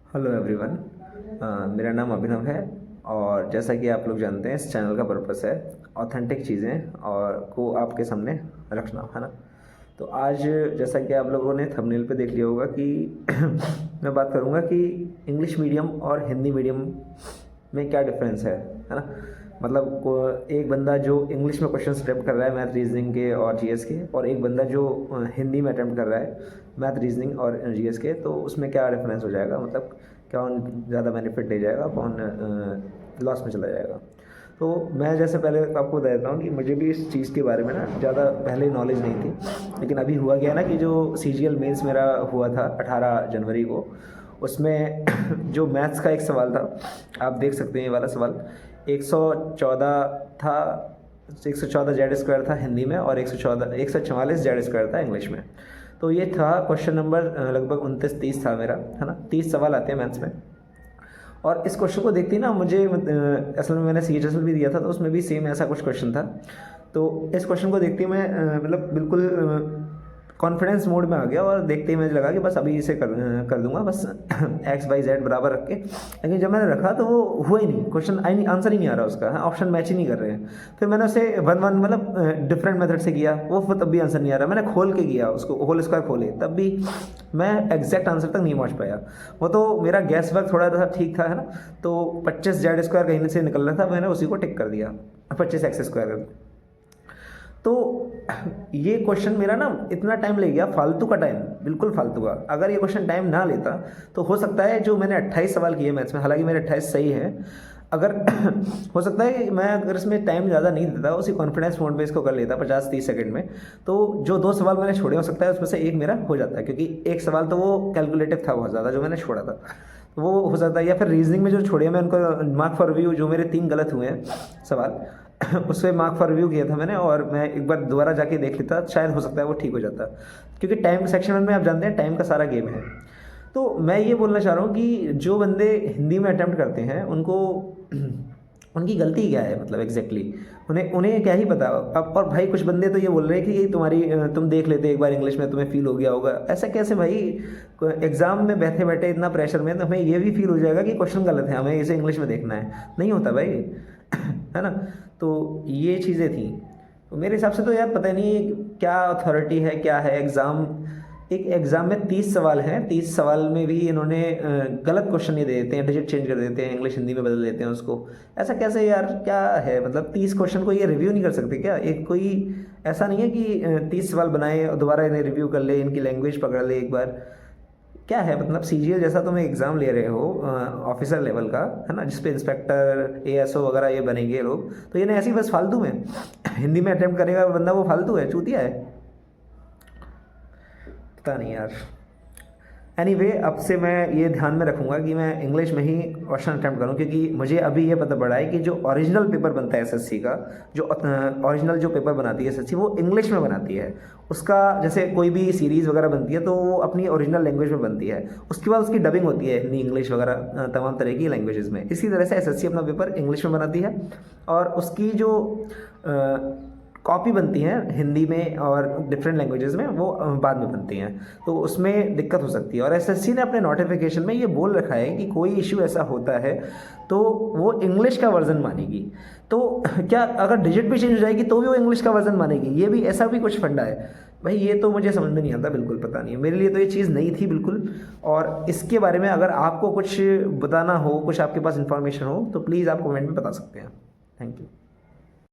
Hello everyone. मेरा नाम अभिनव है और जैसा कि आप लोग जानते हैं इस चैनल का पर्पस है ऑथेंटिक चीज़ें और को आपके सामने रखना, है ना। तो आज जैसा कि आप लोगों ने थंबनेल पे देख लिया होगा कि मैं बात करूँगा कि इंग्लिश मीडियम और हिंदी मीडियम में क्या डिफरेंस है ना। मतलब एक बंदा जो इंग्लिश में क्वेश्चन अटेम्प्ट कर रहा है मैथ रीजनिंग के और जीएस के, और एक बंदा जो हिंदी में अटेम्प्ट कर रहा है मैथ रीजनिंग और जीएस के, तो उसमें क्या डिफरेंस हो जाएगा, मतलब कौन ज़्यादा बेनिफिट ले जाएगा, कौन लॉस में चला जाएगा। तो मैं जैसे पहले आपको बता देता हूँ कि मुझे भी इस चीज़ के बारे में ना ज़्यादा पहले नॉलेज नहीं थी, लेकिन अभी हुआ क्या ना कि जो सीजीएल मेंस मेरा हुआ था 18 जनवरी को, उसमें जो मैथ्स का एक सवाल था, आप देख सकते हैं ये वाला सवाल 114 था। 114 जेड स्क्वायर था हिंदी में और 144 जेड स्क्वायर था इंग्लिश में। तो ये था क्वेश्चन नंबर लगभग 29-30 था मेरा, है ना। 30 सवाल आते हैं मैथ्स में, और इस क्वेश्चन को देखते ही ना मुझे असल में मैंने सीएचएसएल भी दिया था तो उसमें भी सेम ऐसा कुछ क्वेश्चन था। तो इस क्वेश्चन को देखते ही मैं मतलब बिल्कुल कॉन्फिडेंस मोड में आ गया और देखते ही मुझे लगा कि बस अभी इसे कर दूंगा बस एक्स वाई जेड बराबर रख के। लेकिन जब मैंने रखा तो वो हुआ ही नहीं, क्वेश्चन आंसर ही नहीं आ रहा उसका, ऑप्शन मैच ही नहीं कर रहे हैं। फिर मैंने उसे वन वन मतलब डिफरेंट मेथड से किया, वो तब भी आंसर नहीं आ रहा। मैंने खोल के किया उसको, होल स्क्वायर खोले, तब भी मैं एग्जैक्ट आंसर तक नहीं पहुंच पाया। वो तो मेरा गैस वर्क थोड़ा सा ठीक था, है ना। तो 25 जेड स्क्वायर कहीं से निकल रहा था, मैंने उसी को टिक कर दिया, 25 एक्स स्क्वायर कर। तो ये क्वेश्चन मेरा ना इतना टाइम ले गया, फालतू का टाइम, बिल्कुल फालतू का। अगर ये क्वेश्चन टाइम ना लेता तो हो सकता है जो मैंने 28 सवाल किए मैथ्स में, हालांकि मेरे 28 सही है, अगर हो सकता है कि मैं अगर इसमें टाइम ज़्यादा नहीं देता, उसी कॉन्फिडेंस मोड पे इसको कर लेता 50-30 सेकंड में, तो जो 2 सवाल मैंने छोड़े हो सकता है उसमें से एक मेरा हो जाता है, क्योंकि एक सवाल तो वो कैलकुलेटिव था बहुत ज़्यादा जो मैंने छोड़ा था, तो वो हो सकता है। या फिर रीजनिंग में जो छोड़े मैं उनको मार्क फॉर रिव्यू, जो मेरे 3 गलत हुए हैं सवाल उस पर मार्क फॉर रिव्यू किया था मैंने, और मैं एक बार दोबारा जाके देख लेता, शायद हो सकता है वो ठीक हो जाता, क्योंकि टाइम सेक्शन में आप जानते हैं टाइम का सारा गेम है। तो मैं ये बोलना चाह रहा हूँ कि जो बंदे हिंदी में अटैम्प्ट करते हैं उनको उनकी गलती क्या है, मतलब एग्जैक्टली उन्हें उन्हें क्या ही पता। अब और भाई कुछ बंदे तो ये बोल रहे हैं कि तुम्हारी तुम देख लेते एक बार इंग्लिश में, तुम्हें फील हो गया होगा। ऐसा कैसे भाई, एग्जाम में बैठे बैठे इतना प्रेशर में तो हमें ये भी फील हो जाएगा कि क्वेश्चन गलत है, हमें इसे इंग्लिश में देखना है, नहीं होता भाई है ना। तो ये चीज़ें थी। तो मेरे हिसाब से तो यार पता नहीं क्या अथॉरिटी है, क्या है। एक एग्ज़ाम में 30 सवाल हैं, 30 सवाल में भी इन्होंने गलत क्वेश्चन नहीं दे देते हैं, डिजिट चेंज कर देते हैं, इंग्लिश हिंदी में बदल देते हैं उसको। ऐसा कैसे यार, क्या है मतलब 30 क्वेश्चन को ये रिव्यू नहीं कर सकते क्या? एक कोई ऐसा नहीं है कि 30 सवाल बनाए और दोबारा इन्हें रिव्यू कर ले, इनकी लैंग्वेज पकड़ ले एक बार। क्या है मतलब सीजीएल जैसा तुम एग्ज़ाम ले रहे हो ऑफिसर लेवल का, है ना, जिसपे इंस्पेक्टर एएसओ वगैरह ये बनेंगे लोग, तो ये ना ऐसी बस फालतू में हिंदी में अटेम्प्ट करेगा बंदा, वो फालतू है, चूतिया है, पता नहीं यार। एनीवे अब से मैं ये ध्यान में रखूंगा कि मैं इंग्लिश में ही क्वेश्चन अटैम्प्ट करूं, क्योंकि मुझे अभी ये पता पड़ा है कि जो ओरिजिनल पेपर बनता है एसएससी का, जो ओरिजिनल जो पेपर बनाती है एसएससी, वो इंग्लिश में बनाती है। उसका जैसे कोई भी सीरीज़ वगैरह बनती है तो वो अपनी ओरिजिनल लैंग्वेज में बनती है, उसके बाद उसकी डबिंग होती है हिंदी इंग्लिश वगैरह तमाम तरह की लैंग्वेजेस में। इसी तरह से एसएससी अपना पेपर इंग्लिश में बनाती है, और उसकी जो कॉपी बनती हैं हिंदी में और डिफरेंट लैंग्वेजेस में, वो बाद में बनती हैं, तो उसमें दिक्कत हो सकती है। और एसएससी ने अपने नोटिफिकेशन में ये बोल रखा है कि कोई इश्यू ऐसा होता है तो वो इंग्लिश का वर्जन मानेगी। तो क्या अगर डिजिट भी चेंज हो जाएगी तो भी वो इंग्लिश का वर्जन मानेगी? ये भी ऐसा भी कुछ फंडा है भाई, ये तो मुझे समझ में नहीं आता, बिल्कुल पता नहीं है, मेरे लिए तो ये चीज़ नई थी बिल्कुल। और इसके बारे में अगर आपको कुछ बताना हो, कुछ आपके पास इंफॉर्मेशन हो, तो प्लीज़ आप कमेंट में बता सकते हैं। Thank you.